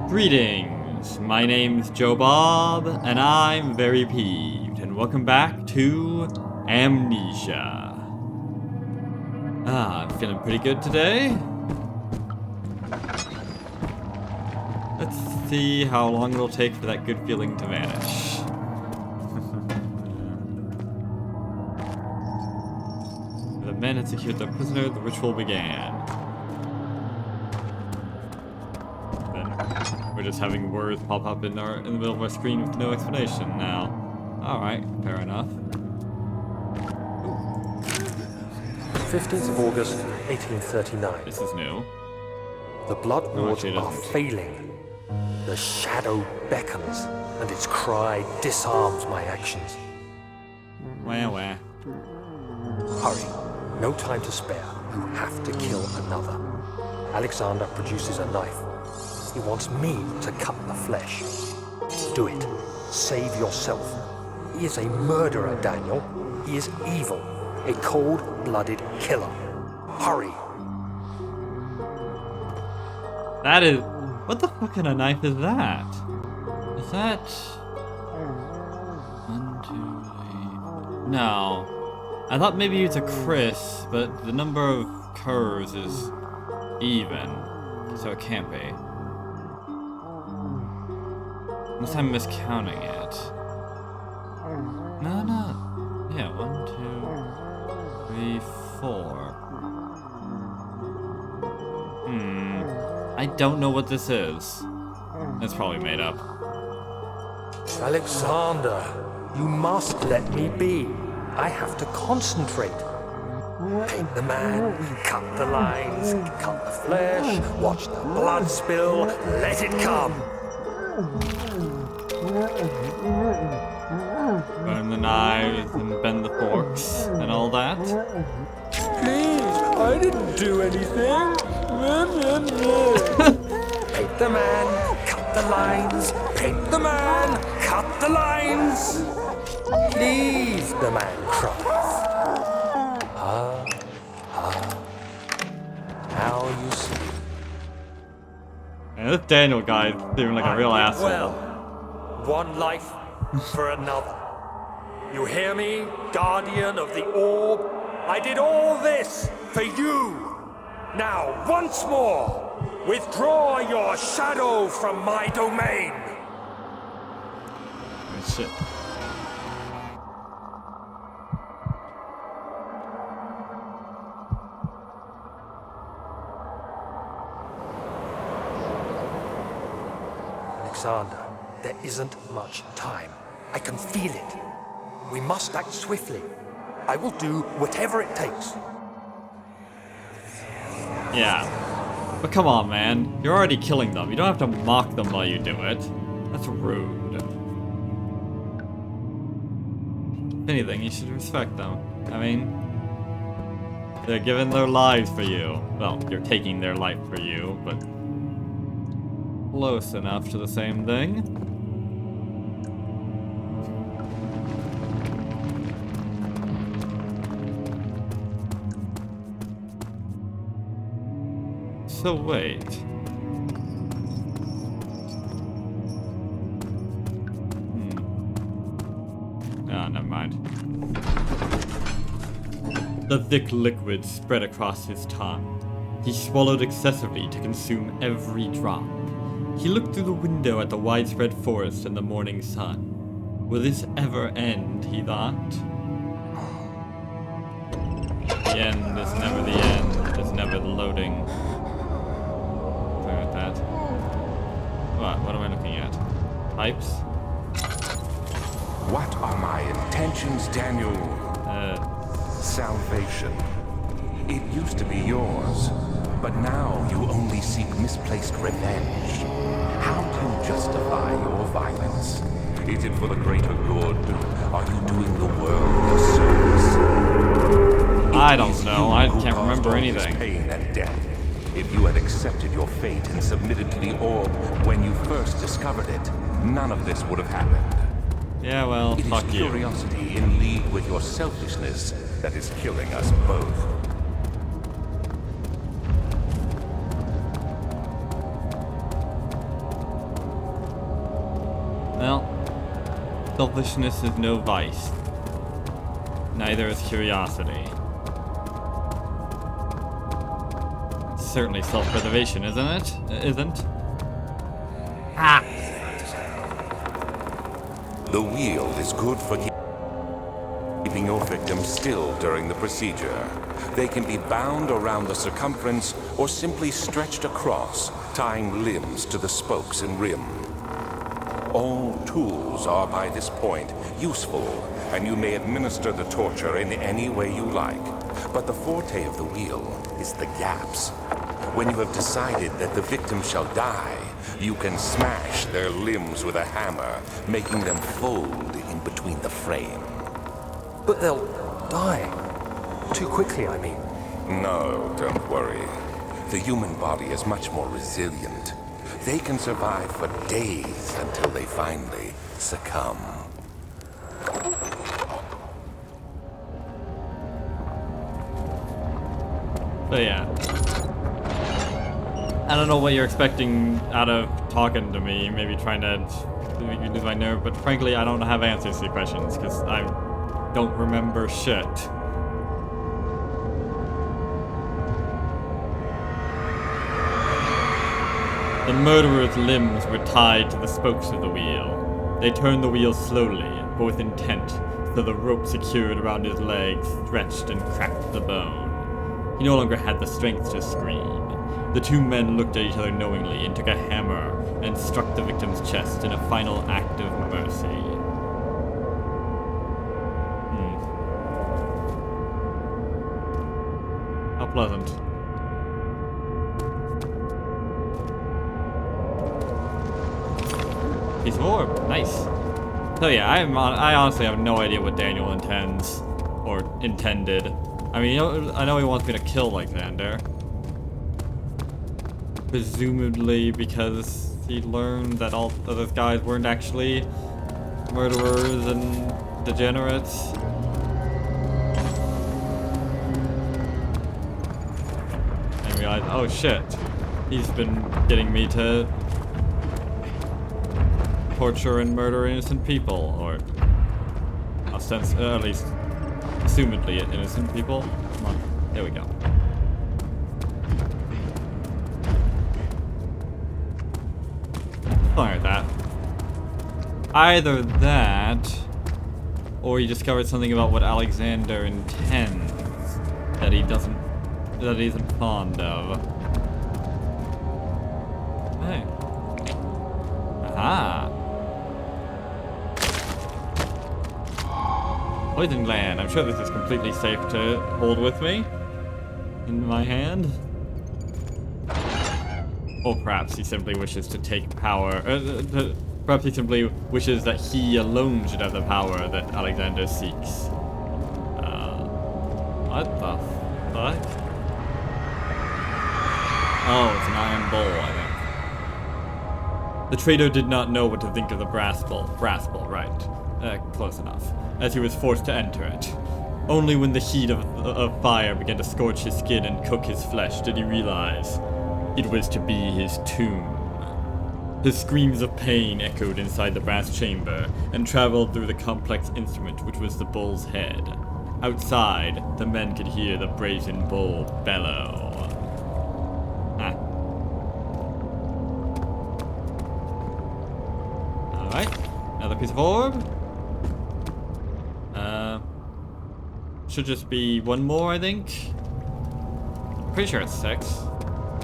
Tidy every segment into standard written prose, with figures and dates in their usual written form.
Greetings, my name's Joe Bob, and I'm very peeved, and welcome back to Amnesia. I'm feeling pretty good today. Let's see how long it'll take for that good feeling to vanish. The men had secured their prisoner, the ritual began. We're just having words pop up in the middle of our screen with no explanation now. Alright, fair enough. 15th of August, 1839. This is new. The blood wards actually it are isn't. failing. The shadow beckons, and its cry disarms my actions. Wah. Hurry. No time to spare. You have to kill another. Alexander produces a knife. He wants me to cut the flesh. Do it. Save yourself. He is a murderer, Daniel. He is evil. A cold-blooded killer. Hurry. That is... What the fuck kind of knife is that? Is that... 1, 2, 3... No. I thought maybe it's a Chris, but the number of curves is even. So it can't be. Unless I'm miscounting it. No. Yeah, 1, 2, 3, 4. I don't know what this is. It's probably made up. Alexander, you must let me be. I have to concentrate. Paint the man, cut the lines, cut the flesh, watch the blood spill, let it come. Burn the knives and bend the forks and all that. Please, I didn't do anything. Paint the man, cut the lines. Paint the man, cut the lines. Please, the man cries. Now you see. And this Daniel guy is seeming like a real asshole. Well, one life for another. You hear me, guardian of the orb? I did all this for you. Now, once more, withdraw your shadow from my domain. Oh, shit. Alexander, there isn't much time. I can feel it. We must act swiftly. I will do whatever it takes. Yeah. But come on, man. You're already killing them. You don't have to mock them while you do it. That's rude. If anything, you should respect them. I mean, they're giving their lives for you. Well, you're taking their life for you, but close enough to the same thing. So wait. Ah, never mind. The thick liquid spread across his tongue. He swallowed excessively to consume every drop. He looked through the window at the widespread forest and the morning sun. Will this ever end, he thought? The end is never the end, is never the loading. Sorry about that. What am I looking at? Types? What are my intentions, Daniel? Salvation. It used to be yours, but now you only seek misplaced revenge. How to justify your violence? Is it for the greater good? Are you doing the world a service? I don't know. I can't remember anything. Pain and death. If you had accepted your fate and submitted to the orb when you first discovered it, none of this would have happened. Yeah, well, It fuck is you. curiosity in league with your selfishness that is killing us both. Well, selfishness is no vice. Neither is curiosity. It's certainly self-preservation, isn't it? Isn't? Ah! The wheel is good for keeping your victim still during the procedure. They can be bound around the circumference or simply stretched across, tying limbs to the spokes and rim. All tools are by this point useful, and you may administer the torture in any way you like. But the forte of the wheel is the gaps. When you have decided that the victim shall die, you can smash their limbs with a hammer, making them fold in between the frame. But they'll die. Too quickly, I mean. No, don't worry. The human body is much more resilient. They can survive for days until they finally succumb. So yeah. I don't know what you're expecting out of talking to me, maybe trying to make me lose my nerve, but frankly I don't have answers to your questions, because I don't remember shit. The murderer's limbs were tied to the spokes of the wheel. They turned the wheel slowly, but with intent, so the rope secured around his legs stretched and cracked the bone. He no longer had the strength to scream. The two men looked at each other knowingly and took a hammer and struck the victim's chest in a final act of mercy. How pleasant. Piece of orb. Nice. So yeah, I honestly have no idea what Daniel intends. Or intended. I mean, I know he wants me to kill Alexander. Presumably because he learned that all of those guys weren't actually murderers and degenerates. And realized, oh shit, he's been getting me to torture and murder innocent people, or at least assumedly innocent people. Come on, there we go. Something like that. Either that, or you discovered something about what Alexander intends that he isn't fond of. Hey. Aha. Poison gland. I'm sure this is completely safe to hold with me in my hand. Or perhaps he simply wishes to take power. Perhaps he simply wishes that he alone should have the power that Alexander seeks. What the fuck? Oh, it's an iron bowl, I think. The traitor did not know what to think of the brass bowl, right. Close enough. As he was forced to enter it. Only when the heat of fire began to scorch his skin and cook his flesh did he realize it was to be his tomb. His screams of pain echoed inside the brass chamber and traveled through the complex instrument which was the bull's head. Outside, the men could hear the brazen bull bellow. Alright, another piece of orb. Should just be one more, I think. Pretty sure it's 6.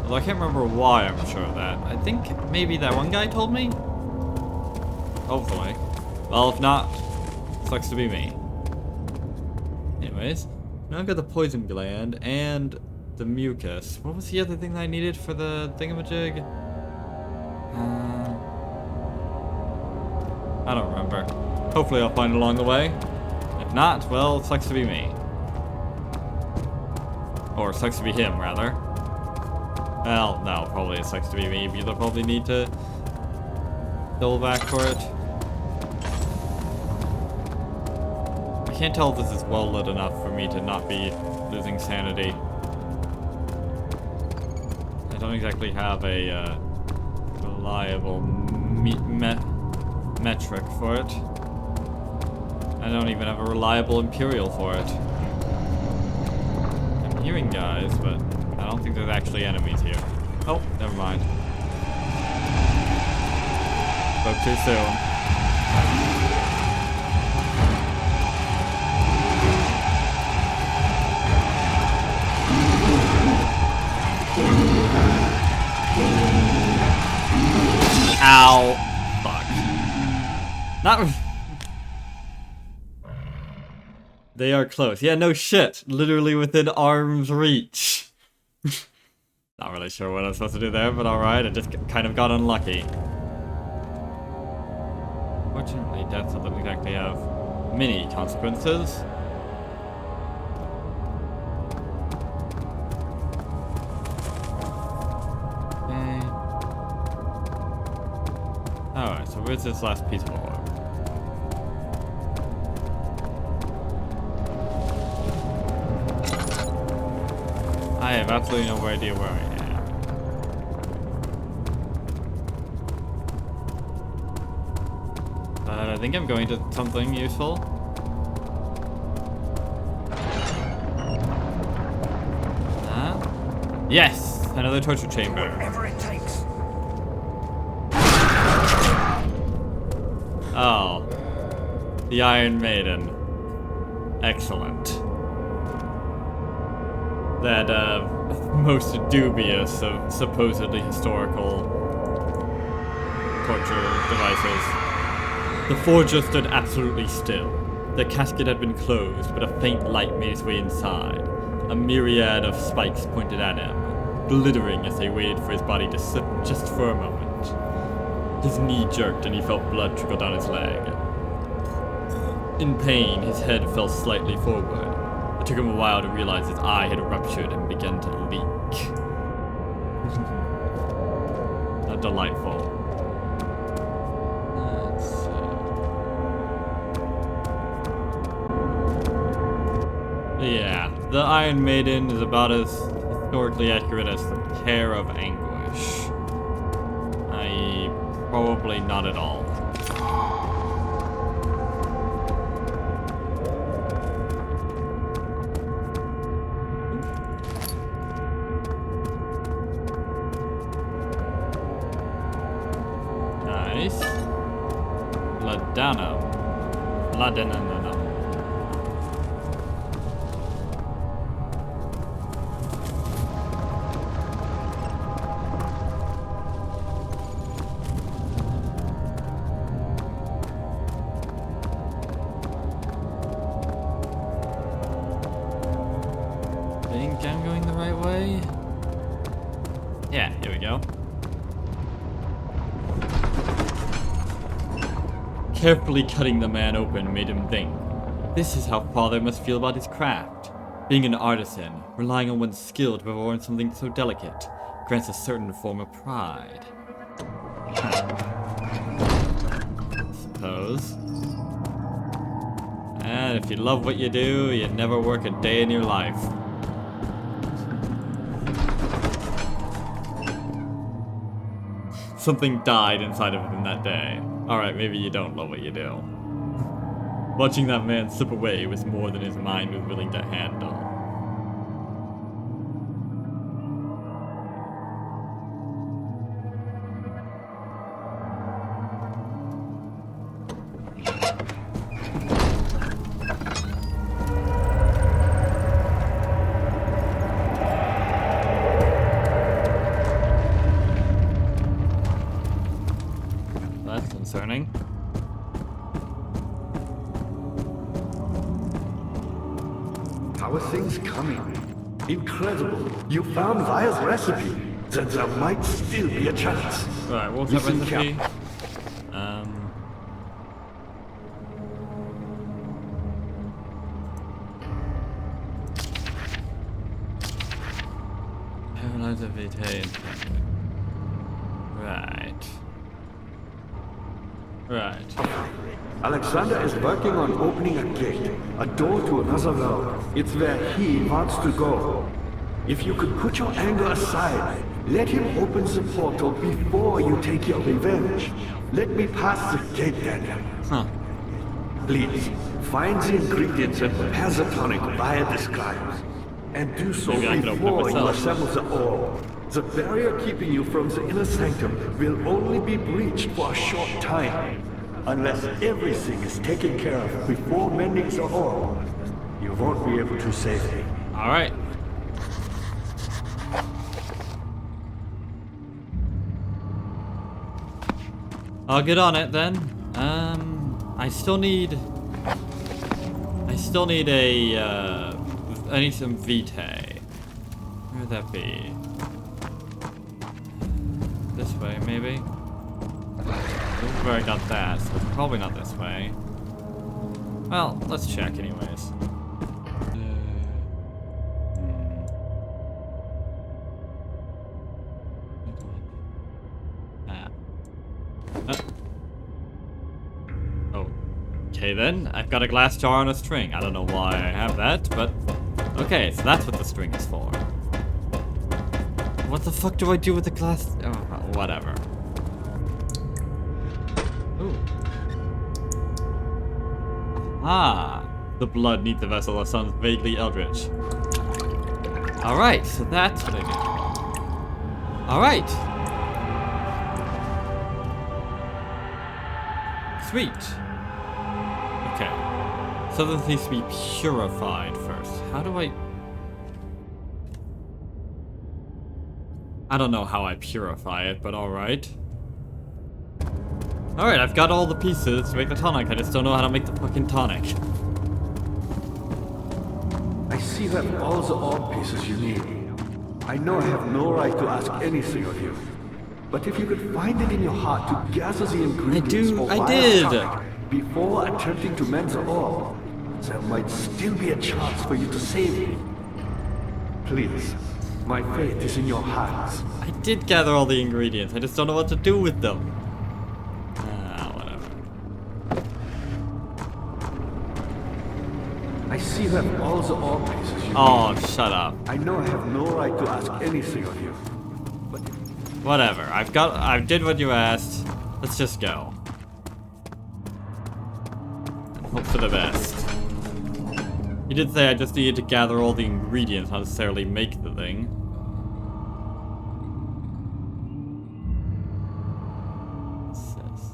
Although I can't remember why I'm sure of that. I think maybe that one guy told me? Hopefully. Well, if not, sucks to be me. Anyways, now I've got the poison gland and the mucus. What was the other thing that I needed for the thingamajig? I don't remember. Hopefully I'll find it along the way. If not, well, it sucks to be me. Or it sucks to be him, rather. Well, no, probably it sucks to be me, because I'll probably need to double back for it. I can't tell if this is well lit enough for me to not be losing sanity. I don't exactly have a reliable metric for it. I don't even have a reliable Imperial for it. I'm hearing guys, but I don't think there's actually enemies here. Oh, never mind. Spoke too soon. Ow. Fuck. Not... They are close. Yeah, no shit. Literally within arm's reach. Not really sure what I'm supposed to do there, but alright. I just kind of got unlucky. Fortunately, death doesn't exactly have many consequences. Alright, so where's this last piece of orb? I have absolutely no idea where I am. But I think I'm going to something useful. Yes! Another torture chamber. Whatever it takes. Oh. The Iron Maiden. Excellent. That, most dubious of supposedly historical torture devices. The forger stood absolutely still. The casket had been closed, but a faint light made its way inside. A myriad of spikes pointed at him, glittering as they waited for his body to slip just for a moment. His knee jerked and he felt blood trickle down his leg. In pain, his head fell slightly forward. It took him a while to realize his eye had ruptured and begun to leak. How delightful. Let's see. Yeah, the Iron Maiden is about as historically accurate as the Care of Anguish. I.e., probably not at all. Nice. Ladano. Ladanano. Think I'm going the right way? Yeah, here we go. Carefully cutting the man open made him think. This is how Father must feel about his craft. Being an artisan, relying on one's skill to perform something so delicate, grants a certain form of pride. Suppose. And if you love what you do, you never work a day in your life. Something died inside of him that day. Alright, maybe you don't love what you do. Watching that man slip away was more than his mind was willing to handle. That's concerning. How are things coming? Incredible. You found Vire's recipe. Then there might still be a chance. Right, what's that Listen recipe? Paralyzer Vitae. Right. Right. Alexander is working on opening a gate, a door to another world. It's where he wants to go. If you could put your anger aside, let him open the portal before you take your revenge. Let me pass the gate, Daniel. Huh. Please, find the ingredients and prepare the tonic via the scribes. And do so Maybe I could open it before you myself. assemble the orb. The barrier keeping you from the inner sanctum will only be breached for a short time. Unless everything is taken care of before mending the orb, you won't be able to save me. Alright. I'll get on it then. I still need a, I need some vitae. Where would that be? This way, maybe? We've already got that, so it's probably not this way. Well, let's check anyways. Okay then, I've got a glass jar on a string. I don't know why I have that, but... Okay, so that's what the string is for. What the fuck do I do with the glass... Oh, whatever. Ooh. Ah! The blood neath the vessel that sounds vaguely eldritch. Alright, so that's what I do. Alright! Sweet. Okay. Something needs to be purified first. How do I don't know how I purify it, but alright. Alright, I've got all the pieces to make the tonic. I just don't know how to make the fucking tonic. I see you have all the orb pieces you need. I know I have no right to ask anything of you. But if you could find it in your heart to gather the ingredients for I Vire's did. tonic before attempting to mend the orb, there might still be a chance for you to save me. Please, my fate is in your hands. I did gather all the ingredients. I just don't know what to do with them. Whatever. I see you have all the orb pieces you need. Oh, shut up. I know I have no right to ask anything of you. But Whatever. I did what you asked. Let's just go. And hope for the best. You did say I just needed to gather all the ingredients, not necessarily make the thing. What's this?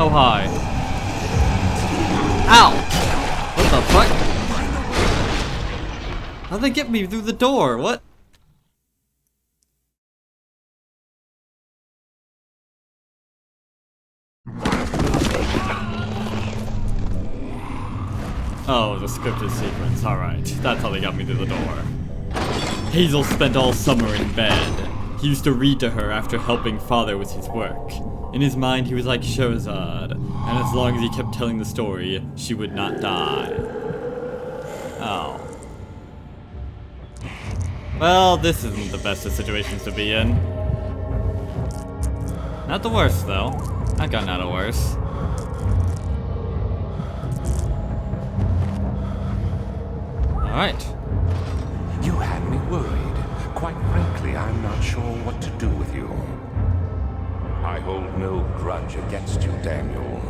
Oh, hi. Ow! What the fuck? How'd they get me through the door? What? Oh, the scripted sequence. Alright. That's how they got me through the door. Hazel spent all summer in bed. He used to read to her after helping father with his work. In his mind, he was like Sherazade, and as long as he kept telling the story, she would not die. Oh. Well, this isn't the best of situations to be in. Not the worst, though. I've gotten out of worse. Alright. You had me worried. Quite frankly, I'm not sure what to do with you. I hold no grudge against you, Daniel.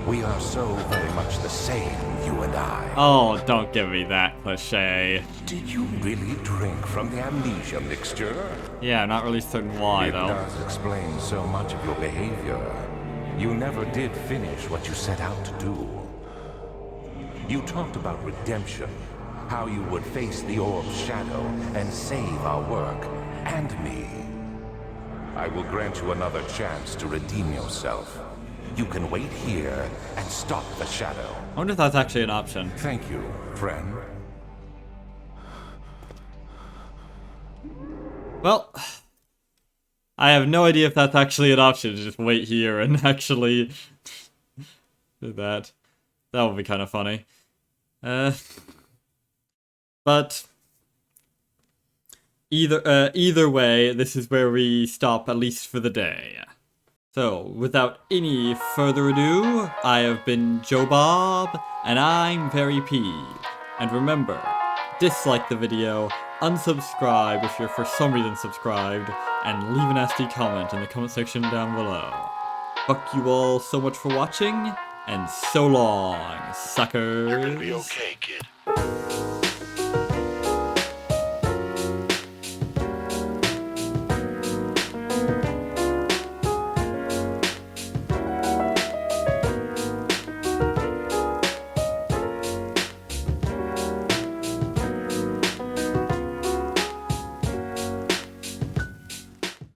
We are so very much the same, you and I. Oh, don't give me that cliche. Did you really drink from the amnesia mixture? Yeah, I'm not really certain why, It though. does explain so much of your behavior. You never did finish what you set out to do. You talked about redemption, how you would face the orb's shadow and save our work, and me. I will grant you another chance to redeem yourself. You can wait here and stop the shadow. I wonder if that's actually an option. Thank you, friend. Well, I have no idea if that's actually an option to just wait here and actually do that. That would be kind of funny. But Either way, this is where we stop, at least for the day. So, without any further ado, I have been Joe Bob, and I'm very peeved. And remember, dislike the video, unsubscribe if you're for some reason subscribed, and leave a nasty comment in the comment section down below. Fuck you all so much for watching, and so long, suckers. You're gonna be okay, kid.